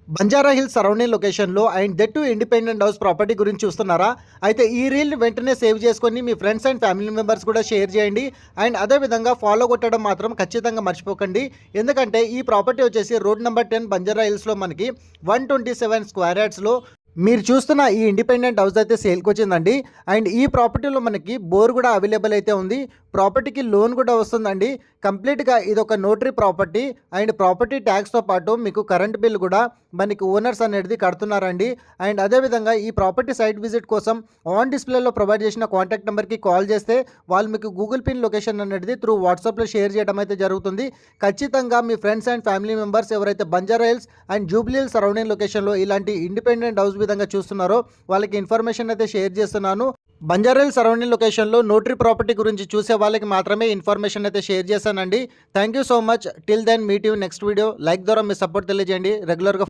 Banjara Hills surrounding లొకేషన్‌లో and that two independent house property గురించి చూస్తున్నారా? అయితే ఈ రీల్‌ని వెంటనే సేవ్ చేసుకొని మీ ఫ్రెండ్స్ అండ్ ఫ్యామిలీ మెంబర్స్ కూడా షేర్ చేయండి. అండ్ అదే విధంగా ఫాలో కొట్టడం మాత్రం ఖచ్చితంగా మర్చిపోకండి. ఎందుకంటే ఈ ప్రాపర్టీ వచ్చేసి రోడ్ నంబర్ 10 బంజారా హిల్స్‌లో మనకి 127 స్క్వేర్ యార్డ్స్‌లో మీరు చూస్తున్న ఈ ఇండిపెండెంట్ హౌస్ అయితే సేల్కి వచ్చిందండి. అండ్ ఈ ప్రాపర్టీలో మనకి బోర్ కూడా అవైలబుల్ అయితే ఉంది. ప్రాపర్టీకి లోన్ కూడా వస్తుందండి. కంప్లీట్గా ఇది ఒక నోటరీ ప్రాపర్టీ అండ్ ప్రాపర్టీ ట్యాక్స్తో పాటు మీకు కరెంట్ బిల్ కూడా మనకి ఓనర్స్ అనేది కడుతున్నారండి. అండ్ అదేవిధంగా ఈ ప్రాపర్టీ సైట్ విజిట్ కోసం ఆన్ డిస్ప్లేలో ప్రొవైడ్ చేసిన కాంటాక్ట్ నెంబర్కి కాల్ చేస్తే వాళ్ళు మీకు గూగుల్ పిన్ లొకేషన్ అనేది త్రూ వాట్సాప్లో షేర్ చేయడం అయితే జరుగుతుంది. ఖచ్చితంగా మీ ఫ్రెండ్స్ అండ్ ఫ్యామిలీ మెంబర్స్ ఎవరైతే Banjara hills and Jubilee hills surrounding లొకేషన్లో ఇలాంటి ఇండిపెండెంట్ హౌస్ విధంగా చూస్తున్నారో వాళ్ళకి ఇన్ఫర్మేషన్ అయితే షేర్ చేస్తున్నాను. బంజారా హిల్స్ సరౌండింగ్ లొకేషన్లో నోటరీ ప్రాపర్టీ గురించి చూసే వాళ్ళకి మాత్రమే ఇన్ఫర్మేషన్ అయితే షేర్ చేశానండి. Thank you so much. Till then meet you next video. Like ద్వారా మీ సపోర్ట్ తెలియజేయండి. రెగ్యులర్గా